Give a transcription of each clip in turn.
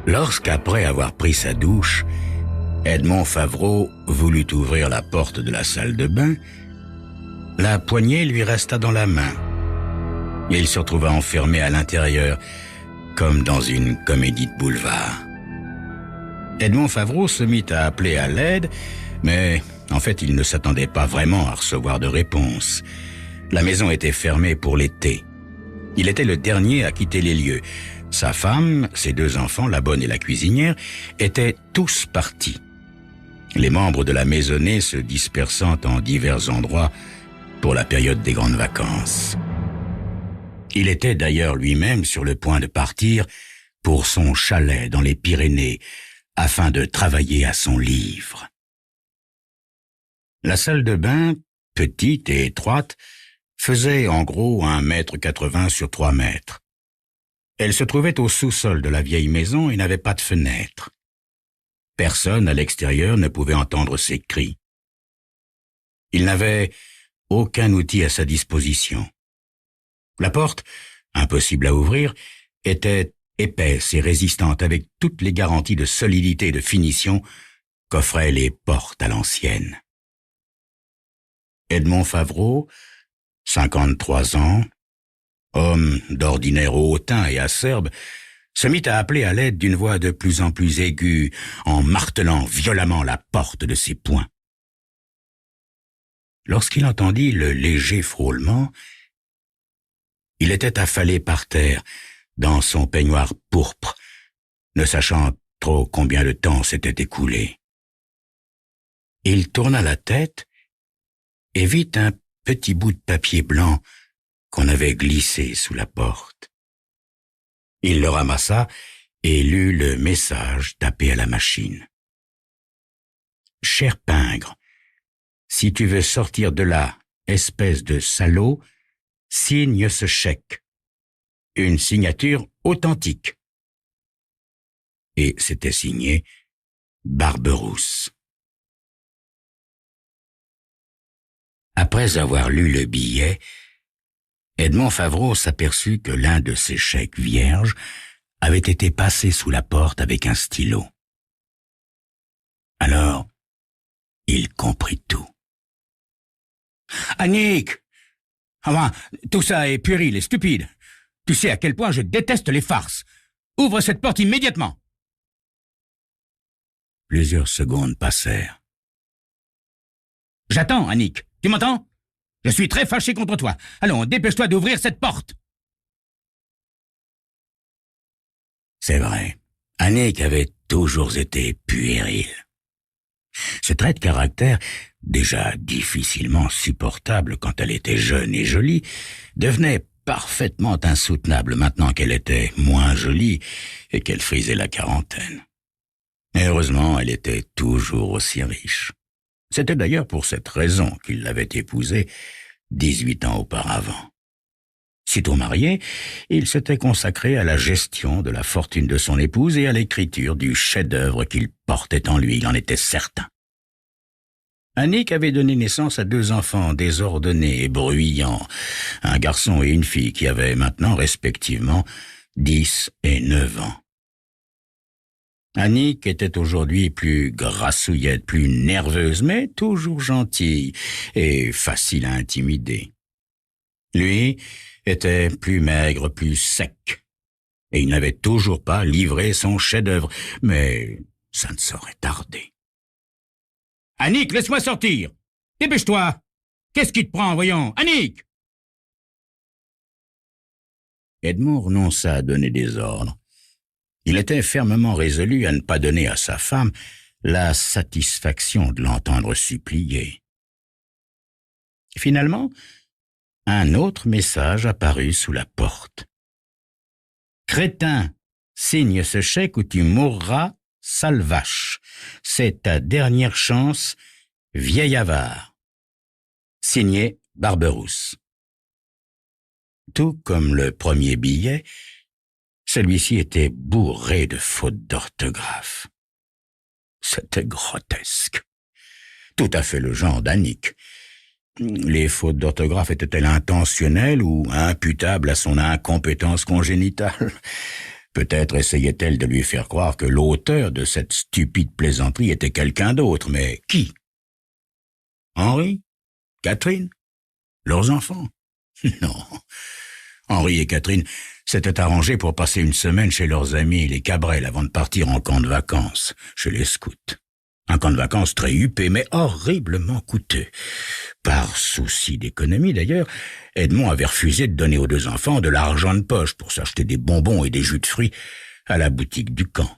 Lorsqu'après avoir pris sa douche, Edmond Favreau voulut ouvrir la porte de la salle de bain, la poignée lui resta dans la main. Et il se retrouva enfermé à l'intérieur, comme dans une comédie de boulevard. Edmond Favreau se mit à appeler à l'aide, mais en fait il ne s'attendait pas vraiment à recevoir de réponse. La maison était fermée pour l'été. Il était le dernier à quitter les lieux. Sa femme, ses 2 enfants, la bonne et la cuisinière, étaient tous partis. Les membres de la maisonnée se dispersant en divers endroits pour la période des grandes vacances. Il était d'ailleurs lui-même sur le point de partir pour son chalet dans les Pyrénées afin de travailler à son livre. La salle de bain, petite et étroite, faisait en gros 1,80 m sur 3 mètres. Elle se trouvait au sous-sol de la vieille maison et n'avait pas de fenêtre. Personne à l'extérieur ne pouvait entendre ses cris. Il n'avait aucun outil à sa disposition. La porte, impossible à ouvrir, était épaisse et résistante avec toutes les garanties de solidité et de finition qu'offraient les portes à l'ancienne. Edmond Favreau, 53 ans, homme d'ordinaire hautain et acerbe, se mit à appeler à l'aide d'une voix de plus en plus aiguë en martelant violemment la porte de ses poings. Lorsqu'il entendit le léger frôlement, il était affalé par terre dans son peignoir pourpre, ne sachant trop combien de temps s'était écoulé. Il tourna la tête et vit un petit bout de papier blanc qu'on avait glissé sous la porte. Il le ramassa et lut le message tapé à la machine. « Cher pingre, si tu veux sortir de là, espèce de salaud, signe ce chèque. Une signature authentique. » Et c'était signé Barberousse. Après avoir lu le billet, Edmond Favreau s'aperçut que l'un de ses chèques vierges avait été passé sous la porte avec un stylo. Alors, il comprit tout. « Annick! Enfin, tout ça est puéril et stupide. Tu sais à quel point je déteste les farces. Ouvre cette porte immédiatement !» Plusieurs secondes passèrent. « J'attends, Annick. Tu m'entends ? Je suis très fâché contre toi. Allons, dépêche-toi d'ouvrir cette porte. » C'est vrai, Annick avait toujours été puérile. Ce trait de caractère, déjà difficilement supportable quand elle était jeune et jolie, devenait parfaitement insoutenable maintenant qu'elle était moins jolie et qu'elle frisait la quarantaine. Et heureusement, elle était toujours aussi riche. C'était d'ailleurs pour cette raison qu'il l'avait épousée 18 ans auparavant. Sitôt marié, il s'était consacré à la gestion de la fortune de son épouse et à l'écriture du chef-d'œuvre qu'il portait en lui, il en était certain. Annick avait donné naissance à 2 enfants désordonnés et bruyants, un garçon et une fille qui avaient maintenant respectivement 10 et 9 ans. Annick était aujourd'hui plus grassouillette, plus nerveuse, mais toujours gentille et facile à intimider. Lui était plus maigre, plus sec, et il n'avait toujours pas livré son chef-d'œuvre, mais ça ne saurait tarder. « Annick, laisse-moi sortir! Dépêche-toi! Qu'est-ce qui te prend, voyons? Annick !» Edmond renonça à donner des ordres. Il était fermement résolu à ne pas donner à sa femme la satisfaction de l'entendre supplier. Finalement, un autre message apparut sous la porte. « Crétin, signe ce chèque ou tu mourras, sale vache. C'est ta dernière chance, vieil avare. » Signé Barberousse. Tout comme le premier billet, celui-ci était bourré de fautes d'orthographe. C'était grotesque. Tout à fait le genre d'Annick. Les fautes d'orthographe étaient-elles intentionnelles ou imputables à son incompétence congénitale ? Peut-être essayait-elle de lui faire croire que l'auteur de cette stupide plaisanterie était quelqu'un d'autre, mais qui? Henri? Catherine? Leurs enfants? Non. Henri et Catherine s'étaient arrangés pour passer une semaine chez leurs amis, les Cabrel, avant de partir en camp de vacances, chez les scouts. Un camp de vacances très huppé, mais horriblement coûteux. Par souci d'économie, d'ailleurs, Edmond avait refusé de donner aux deux enfants de l'argent de poche pour s'acheter des bonbons et des jus de fruits à la boutique du camp.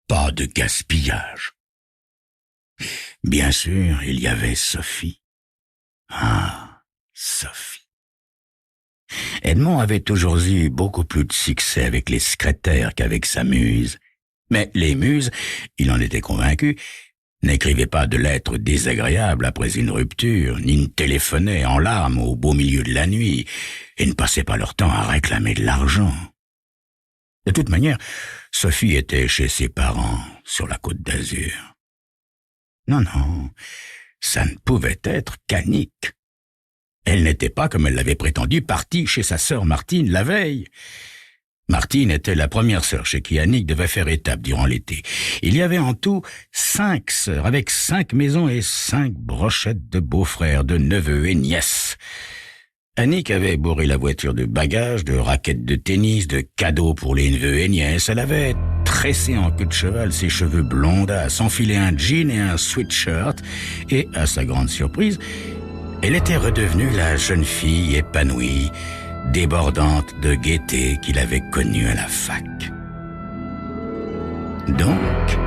Pas de gaspillage. Bien sûr, il y avait Sophie. Ah, Sophie. Edmond avait toujours eu beaucoup plus de succès avec les secrétaires qu'avec sa muse. Mais les muses, il en était convaincu, n'écrivaient pas de lettres désagréables après une rupture, ni ne téléphonaient en larmes au beau milieu de la nuit, et ne passaient pas leur temps à réclamer de l'argent. De toute manière, Sophie était chez ses parents, sur la Côte d'Azur. Non, ça ne pouvait être qu'Annick. Elle n'était pas, comme elle l'avait prétendu, partie chez sa sœur Martine la veille. Martine était la première sœur chez qui Annick devait faire étape durant l'été. Il y avait en tout 5 sœurs, avec 5 maisons et 5 brochettes de beaux-frères, de neveux et nièces. Annick avait bourré la voiture de bagages, de raquettes de tennis, de cadeaux pour les neveux et nièces. Elle avait tressé en queue de cheval ses cheveux blondasses, enfilé un jean et un sweatshirt, et, à sa grande surprise, elle était redevenue la jeune fille épanouie, débordante de gaieté qu'il avait connue à la fac. Donc,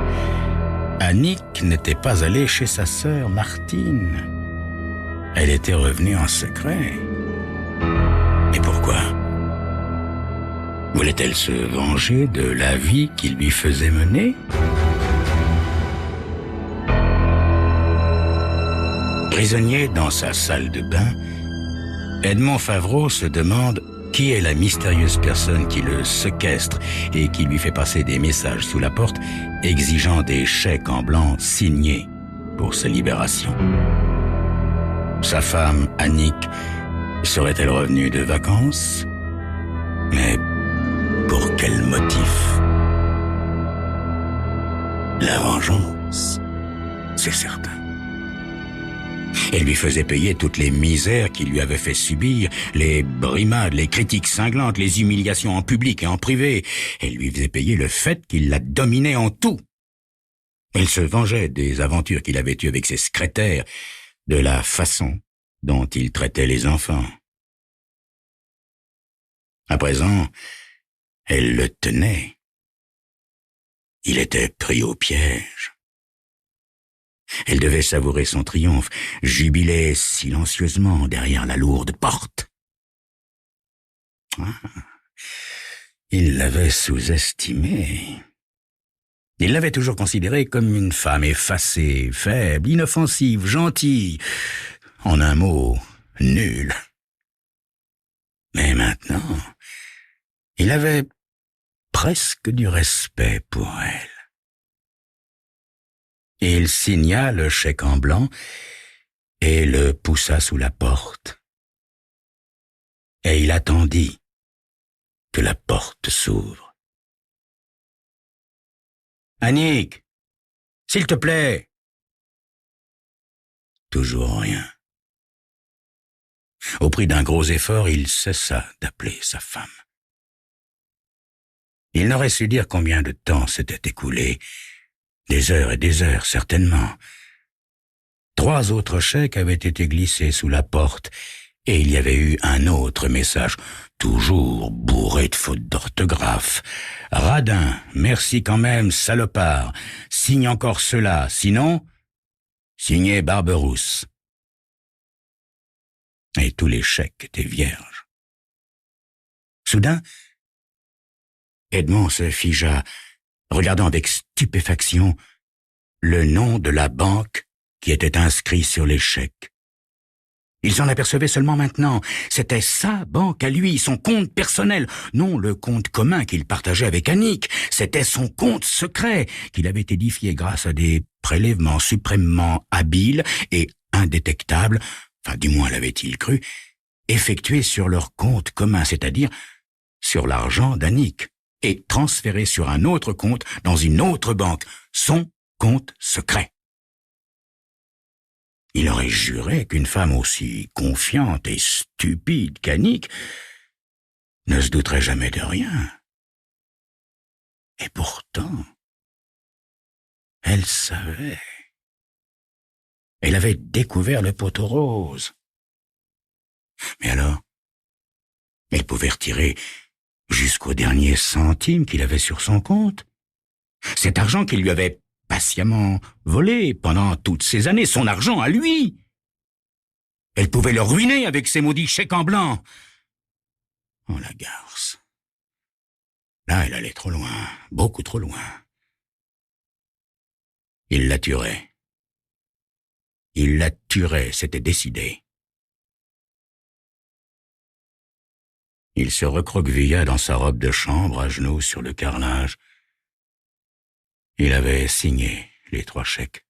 Annick n'était pas allée chez sa sœur Martine. Elle était revenue en secret. Et pourquoi? Voulait-elle se venger de la vie qu'il lui faisait mener? Prisonnier dans sa salle de bain, Edmond Favreau se demande qui est la mystérieuse personne qui le séquestre et qui lui fait passer des messages sous la porte exigeant des chèques en blanc signés pour sa libération. Sa femme, Annick, serait-elle revenue de vacances? Mais pour quel motif? La vengeance, c'est certain. Elle lui faisait payer toutes les misères qu'il lui avait fait subir, les brimades, les critiques cinglantes, les humiliations en public et en privé. Elle lui faisait payer le fait qu'il la dominait en tout. Elle se vengeait des aventures qu'il avait eues avec ses secrétaires, de la façon dont il traitait les enfants. À présent, elle le tenait. Il était pris au piège. Elle devait savourer son triomphe, jubiler silencieusement derrière la lourde porte. Il l'avait sous-estimée. Il l'avait toujours considérée comme une femme effacée, faible, inoffensive, gentille, en un mot, nulle. Mais maintenant, il avait presque du respect pour elle. Il signa le chèque en blanc et le poussa sous la porte. Et il attendit que la porte s'ouvre. « Annick, s'il te plaît !» Toujours rien. Au prix d'un gros effort, il cessa d'appeler sa femme. Il n'aurait su dire combien de temps s'était écoulé. Des heures et des heures, certainement. 3 autres chèques avaient été glissés sous la porte, et il y avait eu un autre message, toujours bourré de fautes d'orthographe. « Radin, merci quand même, salopard. Signe encore cela, sinon, signé Barberousse. » Et tous les chèques étaient vierges. Soudain, Edmond se figea, regardant avec stupéfaction le nom de la banque qui était inscrit sur les chèques. Il s'en apercevait seulement maintenant. C'était sa banque à lui, son compte personnel, non le compte commun qu'il partageait avec Annick. C'était son compte secret qu'il avait édifié grâce à des prélèvements suprêmement habiles et indétectables, enfin du moins l'avait-il cru, effectués sur leur compte commun, c'est-à-dire sur l'argent d'Annick. et transféré sur un autre compte dans une autre banque, son compte secret. Il aurait juré qu'une femme aussi confiante et stupide qu'Annick ne se douterait jamais de rien. Et pourtant, elle savait. Elle avait découvert le poteau rose. Mais alors, elle pouvait retirer jusqu'au dernier centime qu'il avait sur son compte. Cet argent qu'il lui avait patiemment volé pendant toutes ces années, son argent à lui. Elle pouvait le ruiner avec ses maudits chèques en blanc. Oh, la garce. Là, elle allait trop loin, beaucoup trop loin. Il la tuerait. Il la tuerait, c'était décidé. Il se recroquevilla dans sa robe de chambre, à genoux sur le carrelage. Il avait signé les 3 chèques.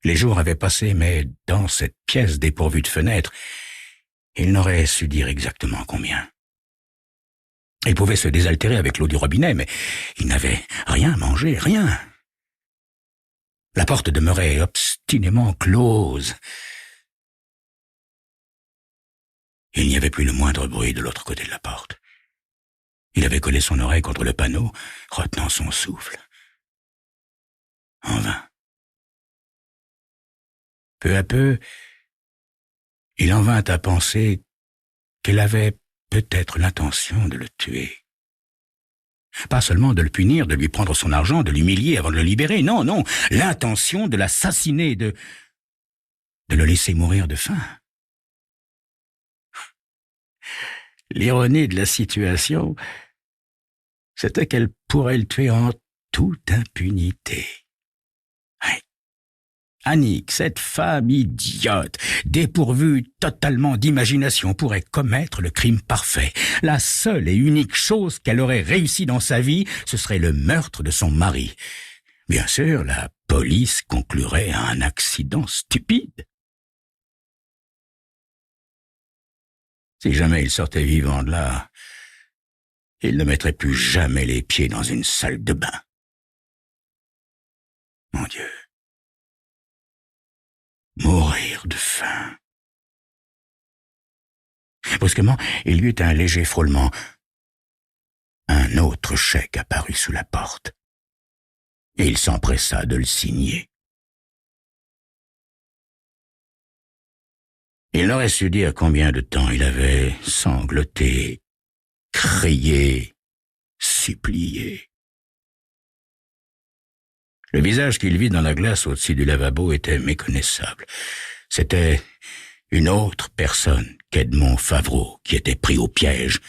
Les jours avaient passé, mais dans cette pièce dépourvue de fenêtre, il n'aurait su dire exactement combien. Il pouvait se désaltérer avec l'eau du robinet, mais il n'avait rien mangé, rien. La porte demeurait obstinément close. Il n'y avait plus le moindre bruit de l'autre côté de la porte. Il avait collé son oreille contre le panneau, retenant son souffle. En vain. Peu à peu, il en vint à penser qu'elle avait peut-être l'intention de le tuer. Pas seulement de le punir, de lui prendre son argent, de l'humilier avant de le libérer, non, non, l'intention de l'assassiner, de le laisser mourir de faim. L'ironie de la situation, c'était qu'elle pourrait le tuer en toute impunité. Ouais. Annick, cette femme idiote, dépourvue totalement d'imagination, pourrait commettre le crime parfait. La seule et unique chose qu'elle aurait réussi dans sa vie, ce serait le meurtre de son mari. Bien sûr, la police conclurait à un accident stupide. Si jamais il sortait vivant de là, il ne mettrait plus jamais les pieds dans une salle de bain. Mon Dieu. Mourir de faim. Brusquement, il y eut un léger frôlement. Un autre chèque apparut sous la porte. Et il s'empressa de le signer. Il n'aurait su dire combien de temps il avait sangloté, crié, supplié. Le visage qu'il vit dans la glace au-dessus du lavabo était méconnaissable. C'était une autre personne qu'Edmond Favreau qui était pris au piège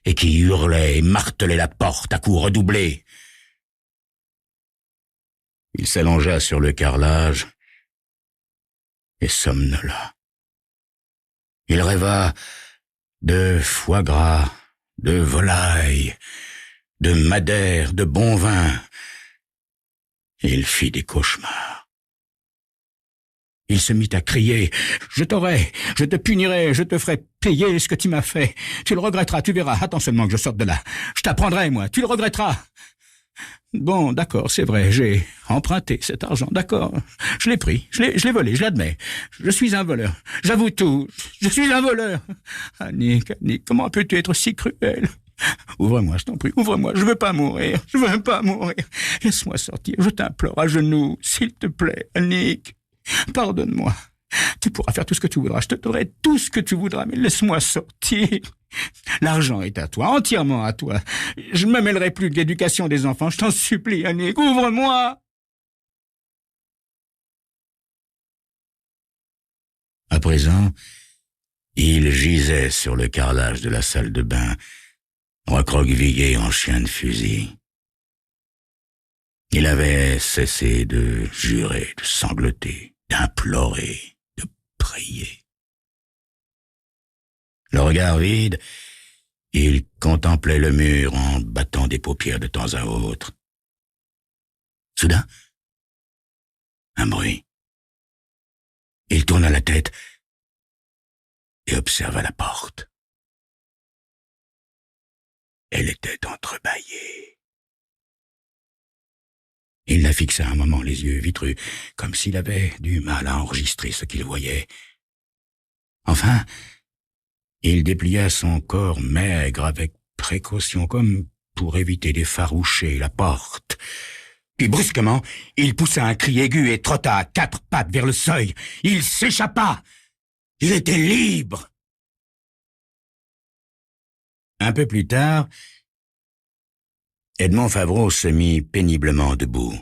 et qui hurlait et martelait la porte à coups redoublés. Il s'allongea sur le carrelage et somnola. Il rêva de foie gras, de volaille, de madère, de bon vin. Il fit des cauchemars. Il se mit à crier « Je t'aurai, je te punirai, je te ferai payer ce que tu m'as fait. Tu le regretteras, tu verras. Attends seulement que je sorte de là. Je t'apprendrai, moi, tu le regretteras. » Bon, d'accord, c'est vrai, j'ai emprunté cet argent, d'accord. Je l'ai pris, je l'ai volé, je l'admets. Je suis un voleur, j'avoue tout, je suis un voleur. Annick, comment peux-tu être si cruel? Ouvre-moi, je t'en prie, ouvre-moi, je veux pas mourir. Laisse-moi sortir, je t'implore à genoux, s'il te plaît, Annick. Pardonne-moi. Tu pourras faire tout ce que tu voudras, je te donnerai tout ce que tu voudras, mais laisse-moi sortir. L'argent est à toi, entièrement à toi. Je ne me mêlerai plus de l'éducation des enfants, je t'en supplie, Annick, ouvre-moi. À présent, il gisait sur le carrelage de la salle de bain, recroquevillé en chien de fusil. Il avait cessé de jurer, de sangloter, d'implorer, de prier. Le regard vide, il contemplait le mur en battant des paupières de temps à autre. Soudain, un bruit. Il tourna la tête et observa la porte. Elle était entrebâillée. Il la fixa un moment, les yeux vitreux, comme s'il avait du mal à enregistrer ce qu'il voyait. Enfin, il déplia son corps maigre avec précaution, comme pour éviter d'effaroucher la porte. Puis brusquement, il poussa un cri aigu et trotta à 4 pattes vers le seuil. Il s'échappa. Il était libre. Un peu plus tard, Edmond Favreau se mit péniblement debout.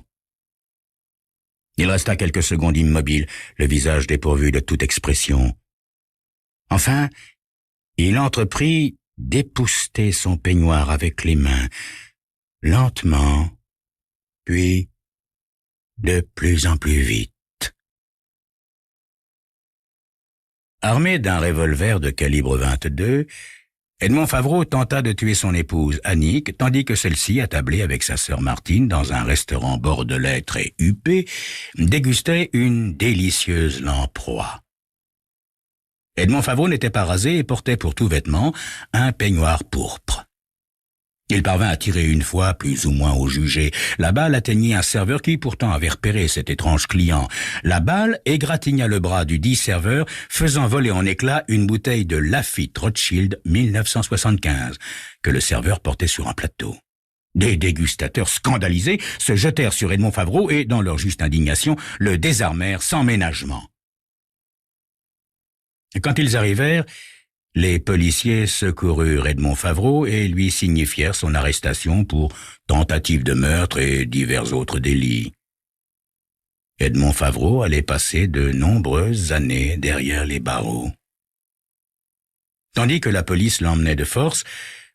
Il resta quelques secondes immobile, le visage dépourvu de toute expression. Enfin, il entreprit d'épousseter son peignoir avec les mains, lentement, puis de plus en plus vite. Armé d'un revolver de calibre 22, Edmond Favreau tenta de tuer son épouse Annick, tandis que celle-ci, attablée avec sa sœur Martine dans un restaurant bordelais très huppé, dégustait une délicieuse lamproie. Edmond Favreau n'était pas rasé et portait pour tout vêtement un peignoir pourpre. Il parvint à tirer une fois, plus ou moins au jugé. La balle atteignit un serveur qui pourtant avait repéré cet étrange client. La balle égratigna le bras du dit serveur, faisant voler en éclats une bouteille de Lafite Rothschild 1975, que le serveur portait sur un plateau. Des dégustateurs scandalisés se jetèrent sur Edmond Favreau et, dans leur juste indignation, le désarmèrent sans ménagement. Quand ils arrivèrent, les policiers secoururent Edmond Favreau et lui signifièrent son arrestation pour tentative de meurtre et divers autres délits. Edmond Favreau allait passer de nombreuses années derrière les barreaux. Tandis que la police l'emmenait de force,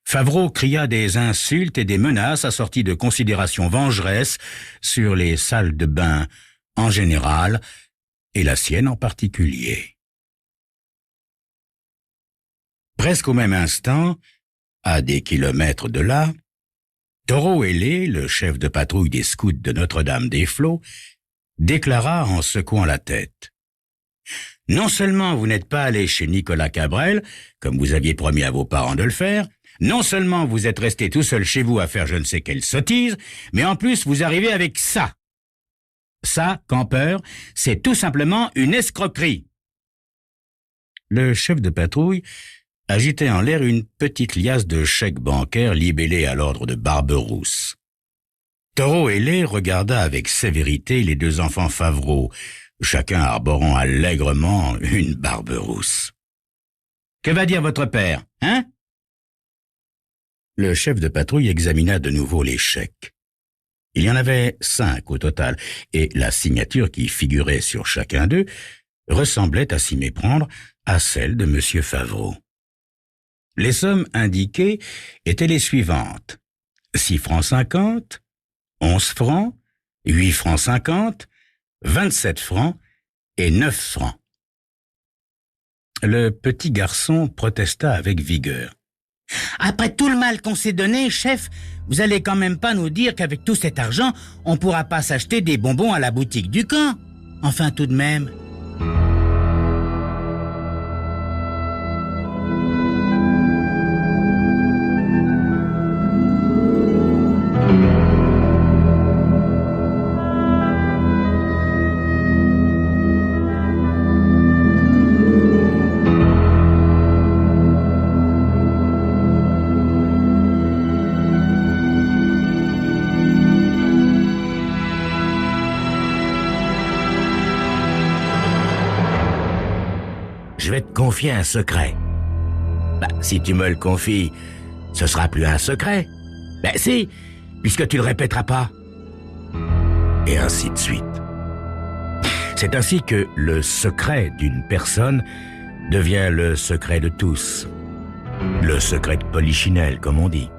Favreau cria des insultes et des menaces assorties de considérations vengeresses sur les salles de bain en général et la sienne en particulier. Presque au même instant, à des kilomètres de là, Taureau ailé, le chef de patrouille des scouts de Notre-Dame-des-Flots, déclara en secouant la tête. « Non seulement vous n'êtes pas allé chez Nicolas Cabrel, comme vous aviez promis à vos parents de le faire, non seulement vous êtes resté tout seul chez vous à faire je ne sais quelle sottise, mais en plus vous arrivez avec ça. Ça, campeur, c'est tout simplement une escroquerie. » Le chef de patrouille agitait en l'air une petite liasse de chèques bancaires libellés à l'ordre de Barberousse. Taureau ailé regarda avec sévérité les deux enfants Favreau, chacun arborant allègrement une Barberousse. « Que va dire votre père, hein ?» Le chef de patrouille examina de nouveau les chèques. Il y en avait 5 au total, et la signature qui figurait sur chacun d'eux ressemblait à s'y méprendre à celle de M. Favreau. Les sommes indiquées étaient les suivantes. 6 francs 50, 11 francs, 8 francs 50, 27 francs et 9 francs. Le petit garçon protesta avec vigueur. « Après tout le mal qu'on s'est donné, chef, vous allez quand même pas nous dire qu'avec tout cet argent, on pourra pas s'acheter des bonbons à la boutique du camp. Enfin, tout de même. » Je vais te confier un secret. Si tu me le confies, ce sera plus un secret. Si, puisque tu le répéteras pas. Et ainsi de suite. C'est ainsi que le secret d'une personne devient le secret de tous. Le secret de Polichinelle, comme on dit.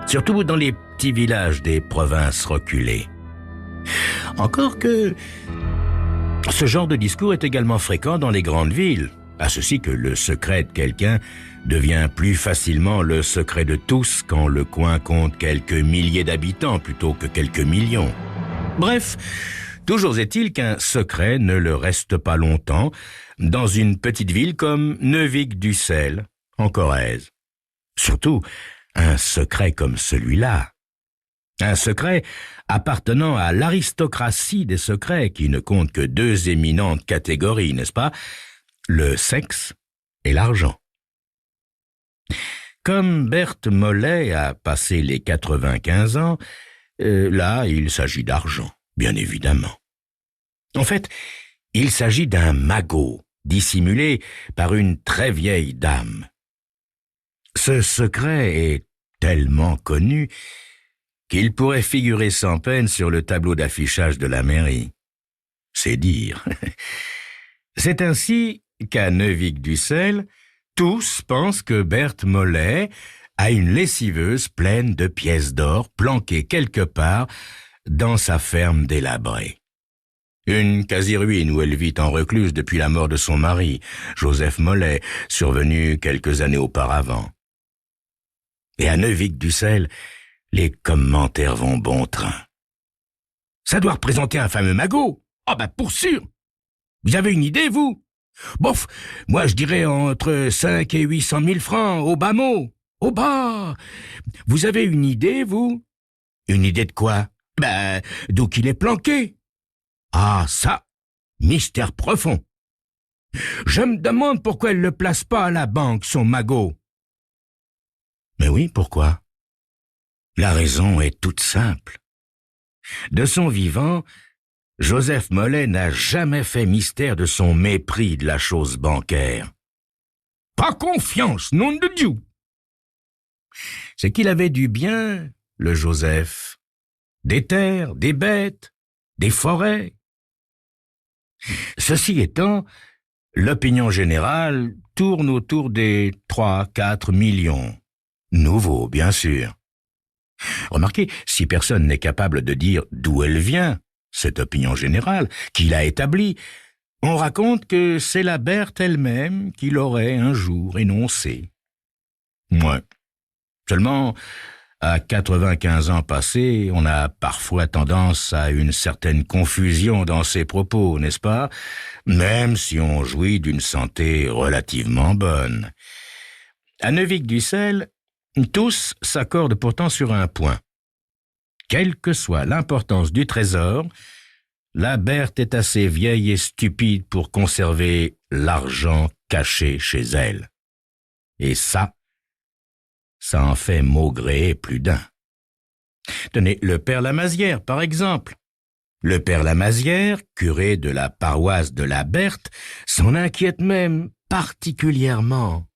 Surtout dans les petits villages des provinces reculées. Encore que ce genre de discours est également fréquent dans les grandes villes. À ceci que le secret de quelqu'un devient plus facilement le secret de tous quand le coin compte quelques milliers d'habitants plutôt que quelques millions. Bref, toujours est-il qu'un secret ne le reste pas longtemps dans une petite ville comme Neuvic-Dussel, en Corrèze. Surtout un secret comme celui-là. Un secret appartenant à l'aristocratie des secrets qui ne compte que deux éminentes catégories, n'est-ce pas? Le sexe et l'argent. Comme Berthe Mollet a passé les 95 ans, là, il s'agit d'argent, bien évidemment. En fait, il s'agit d'un magot dissimulé par une très vieille dame. Ce secret est tellement connu qu'il pourrait figurer sans peine sur le tableau d'affichage de la mairie. C'est dire. C'est ainsi qu'à Neuvic-Dussel, tous pensent que Berthe Mollet a une lessiveuse pleine de pièces d'or planquées quelque part dans sa ferme délabrée. Une quasi-ruine où elle vit en recluse depuis la mort de son mari, Joseph Mollet, survenu quelques années auparavant. Et à Neuvic-Dussel, les commentaires vont bon train. Ça doit représenter un fameux magot. Ah ben pour sûr. Vous avez une idée, vous? Bof, moi je dirais entre 5 et 800 000 francs, au bas mot. Au bas. Vous avez une idée, vous? Une idée de quoi? Ben, d'où qu'il est planqué. Ah ça, mystère profond. Je me demande pourquoi elle ne le place pas à la banque, son magot. Mais oui, pourquoi? La raison est toute simple. De son vivant, Joseph Mollet n'a jamais fait mystère de son mépris de la chose bancaire. Pas confiance, nom de Dieu! C'est qu'il avait du bien, le Joseph. Des terres, des bêtes, des forêts. Ceci étant, l'opinion générale tourne autour des 3-4 millions. Nouveaux, bien sûr. Remarquez, si personne n'est capable de dire d'où elle vient, cette opinion générale, qui l'a établie, on raconte que c'est la Berthe elle-même qui l'aurait un jour énoncée. Ouais. Seulement, à 95 ans passés, on a parfois tendance à une certaine confusion dans ses propos, n'est-ce pas? Même si on jouit d'une santé relativement bonne. À Neuvic-Dussel, tous s'accordent pourtant sur un point. Quelle que soit l'importance du trésor, la Berthe est assez vieille et stupide pour conserver l'argent caché chez elle. Et ça en fait maugréer plus d'un. Tenez, le père Lamazière, par exemple. Le père Lamazière, curé de la paroisse de la Berthe, s'en inquiète même particulièrement.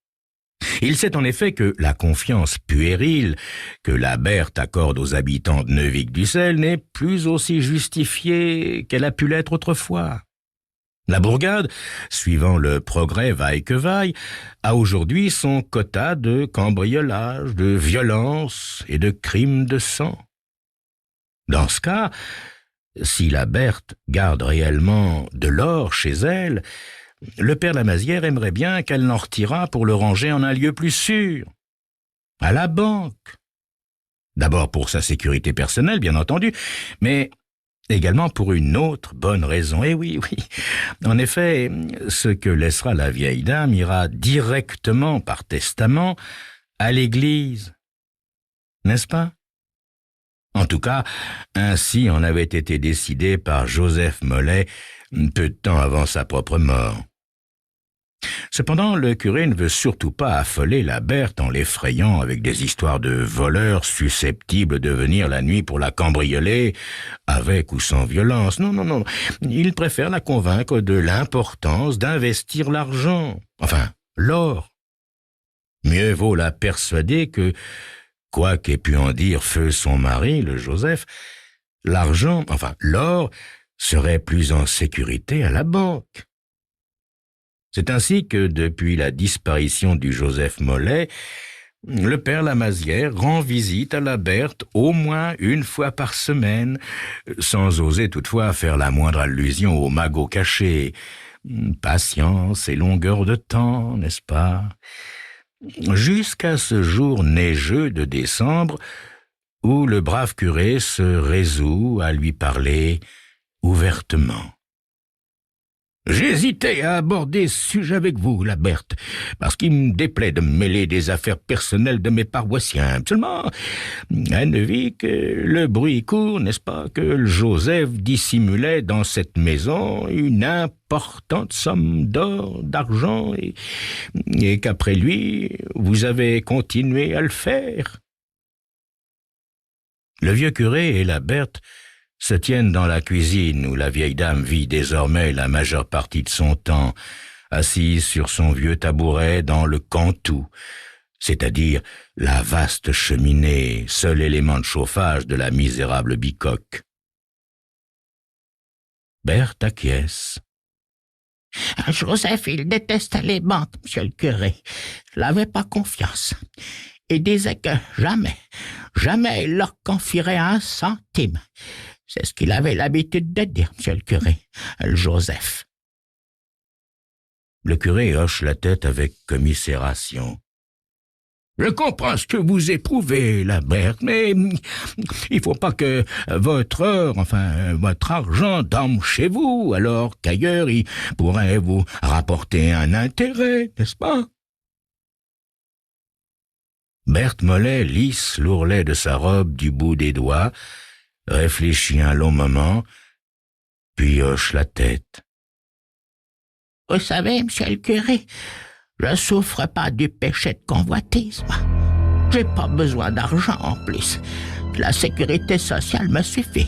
Il sait en effet que la confiance puérile que la Berthe accorde aux habitants de Neuvic-Dussel n'est plus aussi justifiée qu'elle a pu l'être autrefois. La bourgade, suivant le progrès vaille que vaille, a aujourd'hui son quota de cambriolage, de violence et de crimes de sang. Dans ce cas, si la Berthe garde réellement de l'or chez elle, le père Lamazière aimerait bien qu'elle l'en retirât pour le ranger en un lieu plus sûr, à la banque. D'abord pour sa sécurité personnelle, bien entendu, mais également pour une autre bonne raison. Eh oui. En effet, ce que laissera la vieille dame ira directement par testament à l'église. N'est-ce pas? En tout cas, ainsi en avait été décidé par Joseph Mollet peu de temps avant sa propre mort. Cependant, le curé ne veut surtout pas affoler la Berthe en l'effrayant avec des histoires de voleurs susceptibles de venir la nuit pour la cambrioler, avec ou sans violence. Non. Il préfère la convaincre de l'importance d'investir l'argent, enfin, l'or. Mieux vaut la persuader que, quoi qu'ait pu en dire feu son mari, le Joseph, l'argent, enfin, l'or, serait plus en sécurité à la banque. C'est ainsi que, depuis la disparition du Joseph Mollet, le père Lamazière rend visite à la Berthe au moins une fois par semaine, sans oser toutefois faire la moindre allusion au magot caché. Patience et longueur de temps, n'est-ce pas? Jusqu'à ce jour neigeux de décembre, où le brave curé se résout à lui parler ouvertement. J'hésitais à aborder ce sujet avec vous, la Berthe, parce qu'il me déplaît de me mêler des affaires personnelles de mes paroissiens. Seulement, à Neuvic, le bruit court, n'est-ce pas, que le Joseph dissimulait dans cette maison une importante somme d'or, d'argent, et qu'après lui, vous avez continué à le faire. Le vieux curé et la Berthe se tiennent dans la cuisine où la vieille dame vit désormais la majeure partie de son temps, assise sur son vieux tabouret dans le cantou, c'est-à-dire la vaste cheminée, seul élément de chauffage de la misérable bicoque. Berthe acquiesce. Joseph, il détestait les banques, monsieur le curé. Je n'avais pas confiance. Il disait que jamais il leur confierait un centime. C'est ce qu'il avait l'habitude de dire, monsieur le curé, le Joseph. Le curé hoche la tête avec commisération. Je comprends ce que vous éprouvez, la Berthe, mais il faut pas que votre argent dorme chez vous, alors qu'ailleurs il pourrait vous rapporter un intérêt, n'est-ce pas? Berthe Mollet lisse l'ourlet de sa robe du bout des doigts, réfléchit un long moment, puis hoche la tête. Vous savez, monsieur le curé, je souffre pas du péché de convoitise, moi. J'ai pas besoin d'argent en plus. La sécurité sociale me suffit.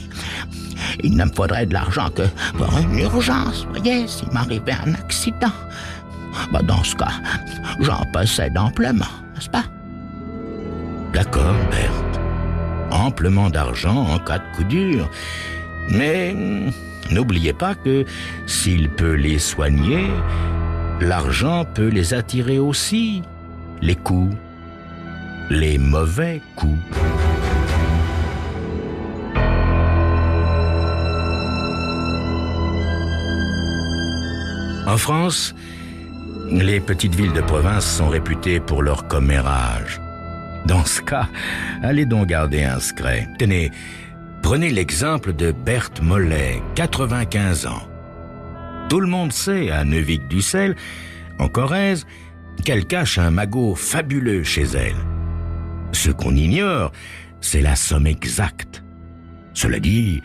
Il ne me faudrait de l'argent que pour une urgence, voyez, s'il m'arrivait un accident. Dans ce cas, j'en possède amplement, n'est-ce pas? D'accord, Berthe. Amplement d'argent en cas de coup dur. Mais n'oubliez pas que s'il peut les soigner, l'argent peut les attirer aussi. Les coups. Les mauvais coups. En France, les petites villes de province sont réputées pour leur commérage. Dans ce cas, allez donc garder un secret. Tenez, prenez l'exemple de Berthe Mollet, 95 ans. Tout le monde sait, à Neuvic-Dussel, en Corrèze, qu'elle cache un magot fabuleux chez elle. Ce qu'on ignore, c'est la somme exacte. Cela dit,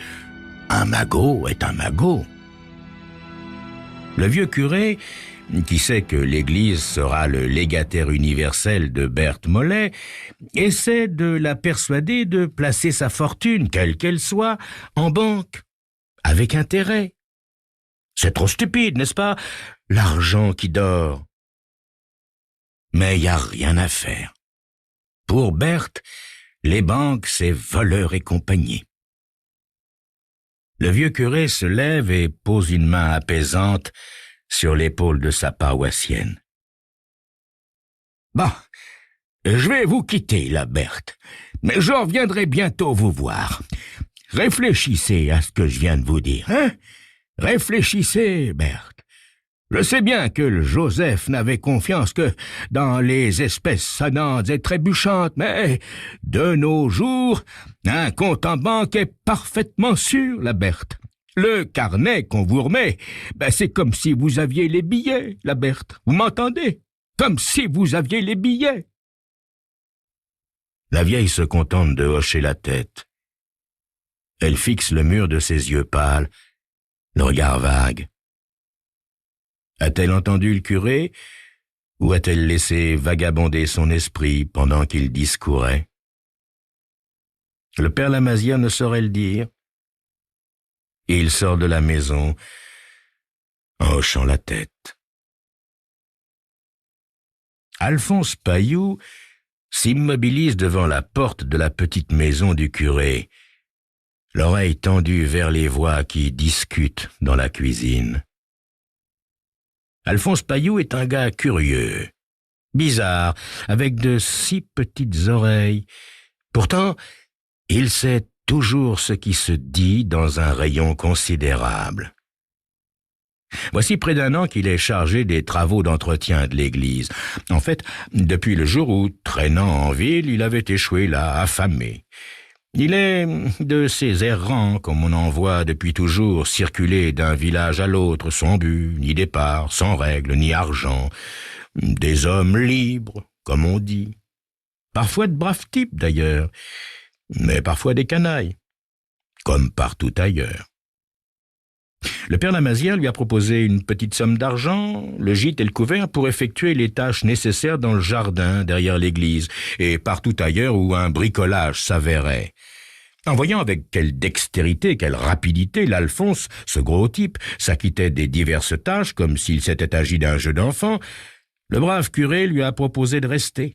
un magot est un magot. Le vieux curé, qui sait que l'Église sera le légataire universel de Berthe Mollet, essaie de la persuader de placer sa fortune, quelle qu'elle soit, en banque, avec intérêt. C'est trop stupide, n'est-ce pas? L'argent qui dort. Mais il n'y a rien à faire. Pour Berthe, les banques, c'est voleurs et compagnie. Le vieux curé se lève et pose une main apaisante sur l'épaule de sa paroissienne. Bon, je vais vous quitter, la Berthe, mais je reviendrai bientôt vous voir. Réfléchissez à ce que je viens de vous dire, hein? Réfléchissez, Berthe. Je sais bien que le Joseph n'avait confiance que dans les espèces sonnantes et trébuchantes, mais de nos jours, un compte en banque est parfaitement sûr, la Berthe. Le carnet qu'on vous remet, c'est comme si vous aviez les billets, la Berthe. Vous m'entendez? Comme si vous aviez les billets. La vieille se contente de hocher la tête. Elle fixe le mur de ses yeux pâles, le regard vague. A-t-elle entendu le curé, ou a-t-elle laissé vagabonder son esprit pendant qu'il discourait? Le père Lamazière ne saurait le dire. Il sort de la maison en hochant la tête. Alphonse Pailloux s'immobilise devant la porte de la petite maison du curé, l'oreille tendue vers les voix qui discutent dans la cuisine. Alphonse Pailloux est un gars curieux, bizarre, avec de si petites oreilles. Pourtant, il sait toujours ce qui se dit dans un rayon considérable. Voici près d'1 an qu'il est chargé des travaux d'entretien de l'église. En fait, depuis le jour où, traînant en ville, il avait échoué là, affamé. Il est de ces errants comme on en voit depuis toujours circuler d'un village à l'autre sans but, ni départ, sans règle, ni argent. Des hommes libres, comme on dit. Parfois de braves types d'ailleurs, mais parfois des canailles, comme partout ailleurs. Le père Lamazière lui a proposé une petite somme d'argent, le gîte et le couvert pour effectuer les tâches nécessaires dans le jardin, derrière l'église, et partout ailleurs où un bricolage s'avérait. En voyant avec quelle dextérité, quelle rapidité l'Alphonse, ce gros type, s'acquittait des diverses tâches comme s'il s'était agi d'un jeu d'enfant, le brave curé lui a proposé de rester.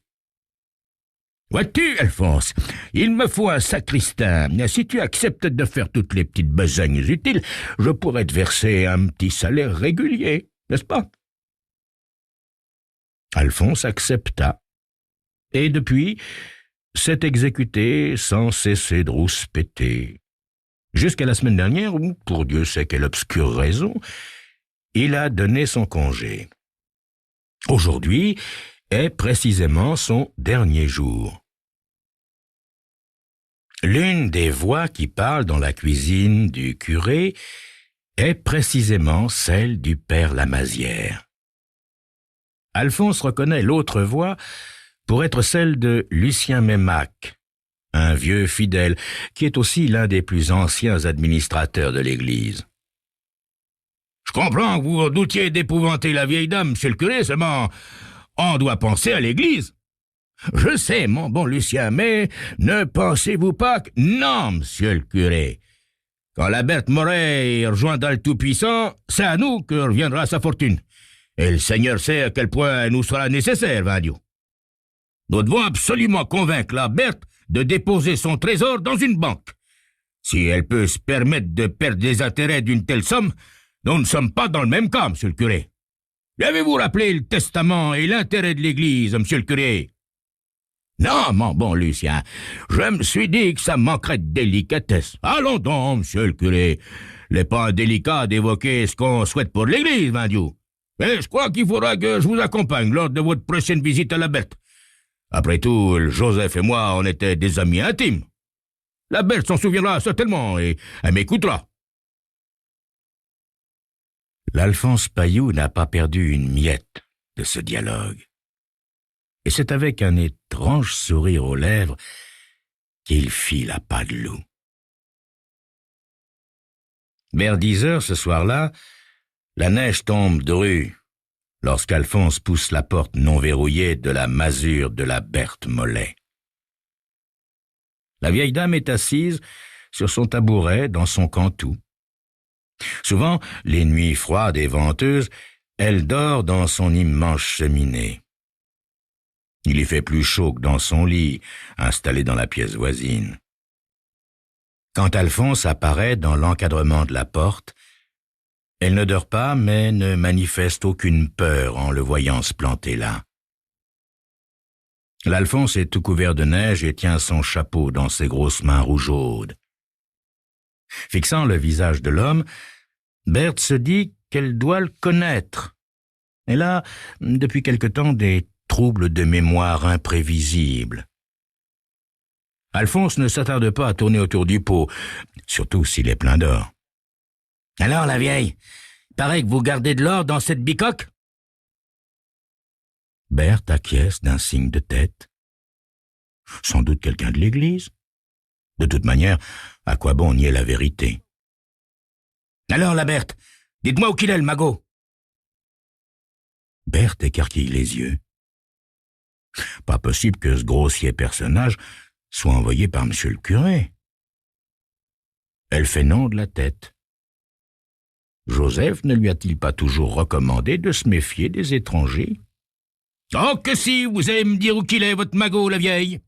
« Vois-tu, Alphonse, il me faut un sacristain. Si tu acceptes de faire toutes les petites besognes utiles, je pourrais te verser un petit salaire régulier, n'est-ce pas ?» Alphonse accepta, et depuis, s'est exécuté sans cesser de rouspéter. Jusqu'à la semaine dernière où, pour Dieu sait quelle obscure raison, il a donné son congé. Aujourd'hui est précisément son dernier jour. L'une des voix qui parlent dans la cuisine du curé est précisément celle du père Lamazière. Alphonse reconnaît l'autre voix pour être celle de Lucien Mémac, un vieux fidèle qui est aussi l'un des plus anciens administrateurs de l'Église. « Je comprends que vous redoutiez d'épouvanter la vieille dame, monsieur le curé, seulement on doit penser à l'Église. » « Je sais, mon bon Lucien, mais ne pensez-vous pas que... » « Non, monsieur le curé. Quand la Berthe Moret rejoindra le Tout-Puissant, c'est à nous que reviendra sa fortune. Et le Seigneur sait à quel point elle nous sera nécessaire, Dieu. Nous devons absolument convaincre la Berthe de déposer son trésor dans une banque. Si elle peut se permettre de perdre les intérêts d'une telle somme, nous ne sommes pas dans le même cas, monsieur le curé. Avez-vous rappelé le testament et l'intérêt de l'Église, monsieur le curé? Non, mon bon Lucien, je me suis dit que ça manquerait de délicatesse. Allons donc, monsieur le curé. Il n'est pas indélicat d'évoquer ce qu'on souhaite pour l'Église, Dieu. Mais je crois qu'il faudra que je vous accompagne lors de votre prochaine visite à la Berthe. Après tout, Joseph et moi, on était des amis intimes. La Berthe s'en souviendra certainement et elle m'écoutera. L'Alphonse Pailloux n'a pas perdu une miette de ce dialogue. Et c'est avec un étrange sourire aux lèvres qu'il fit la pas de loup. Vers 10 heures ce soir-là, la neige tombe drue lorsqu'Alphonse pousse la porte non verrouillée de la masure de la Berthe Mollet. La vieille dame est assise sur son tabouret dans son cantou. Souvent, les nuits froides et venteuses, elle dort dans son immense cheminée. Il y fait plus chaud que dans son lit, installé dans la pièce voisine. Quand Alphonse apparaît dans l'encadrement de la porte, elle ne dort pas, mais ne manifeste aucune peur en le voyant se planter là. L'Alphonse est tout couvert de neige et tient son chapeau dans ses grosses mains rougeaudes. Fixant le visage de l'homme, Berthe se dit qu'elle doit le connaître. Elle a, depuis quelque temps, des troubles de mémoire imprévisibles. Alphonse ne s'attarde pas à tourner autour du pot, surtout s'il est plein d'or. « Alors, la vieille, paraît que vous gardez de l'or dans cette bicoque ?» Berthe acquiesce d'un signe de tête. Sans doute quelqu'un de l'église. De toute manière, à quoi bon nier la vérité? « Alors, la Berthe, dites-moi où qu'il est, le magot ?» Berthe écarquille les yeux. Pas possible que ce grossier personnage soit envoyé par monsieur le curé. Elle fait non de la tête. Joseph ne lui a-t-il pas toujours recommandé de se méfier des étrangers? « Oh, que si, vous allez me dire où qu'il est, votre magot, la vieille !»«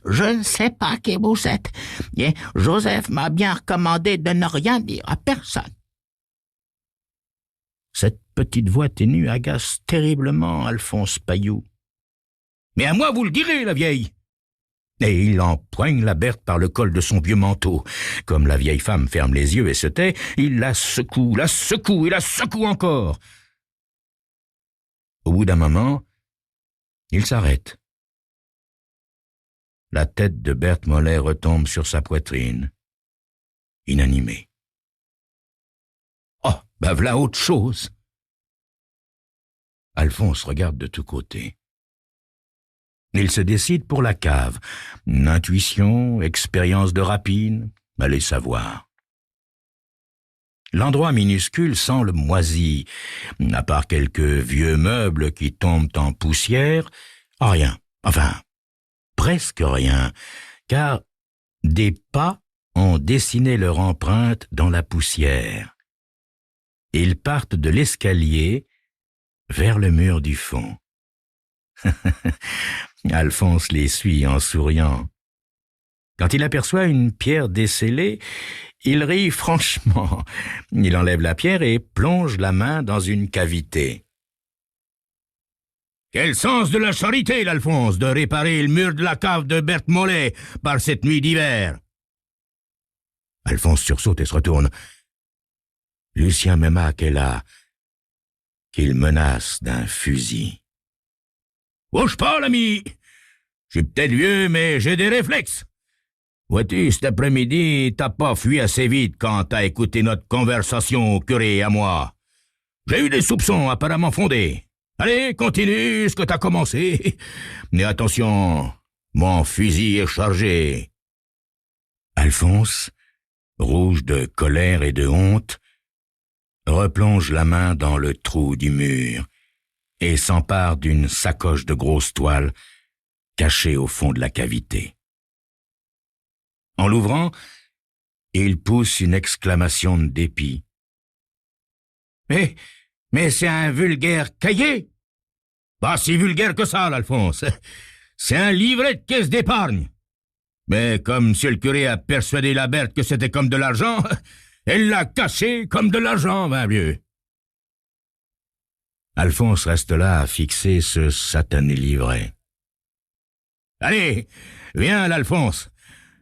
Je ne sais pas qui vous êtes. Et Joseph m'a bien recommandé de ne rien dire à personne. » Cette petite voix ténue agace terriblement Alphonse Pailloux. « Mais à moi, vous le direz, la vieille !» Et il empoigne la Berthe par le col de son vieux manteau. Comme la vieille femme ferme les yeux et se tait, il la secoue et la secoue encore. Au bout d'un moment, il s'arrête. la tête de Berthe Mollet retombe sur sa poitrine, inanimée. « Oh, ben v'là autre chose !» Alphonse regarde de tous côtés. Il se décide pour la cave. Intuition, expérience de rapine, allez savoir. L'endroit minuscule semble moisi, à part quelques vieux meubles qui tombent en poussière, rien, enfin, presque rien, car des pas ont dessiné leur empreinte dans la poussière. Ils partent de l'escalier vers le mur du fond. Alphonse les suit en souriant. Quand il aperçoit une pierre descellée, il rit franchement. Il enlève la pierre et plonge la main dans une cavité. « Quel sens de la charité, l'Alphonse, de réparer le mur de la cave de Berthe Mollet par cette nuit d'hiver !» Alphonse sursaute et se retourne. Lucien Meymac est là, qu'il menace d'un fusil. « Bouge pas, l'ami! Je suis peut-être vieux, mais j'ai des réflexes. Vois-tu, cet après-midi, t'as pas fui assez vite quand t'as écouté notre conversation au curé et à moi. J'ai eu des soupçons apparemment fondés. Allez, continue ce que t'as commencé. Mais attention, mon fusil est chargé. » Alphonse, rouge de colère et de honte, replonge la main dans le trou du mur et s'empare d'une sacoche de grosse toile cachée au fond de la cavité. En l'ouvrant, il pousse une exclamation de dépit. « Mais c'est un vulgaire cahier !»« Pas si vulgaire que ça, l'Alphonse. C'est un livret de caisse d'épargne. Mais comme monsieur le curé a persuadé la Berthe que c'était comme de l'argent, elle l'a caché comme de l'argent, ben vieux. » Alphonse reste là à fixer ce satané livret. « Allez, viens, l'Alphonse.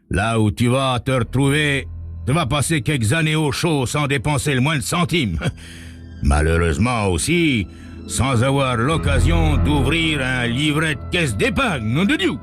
Là où tu vas te retrouver, tu vas passer quelques années au chaud sans dépenser le moindre centime. Malheureusement aussi, sans avoir l'occasion d'ouvrir un livret de caisse d'épargne, nom de Dieu. »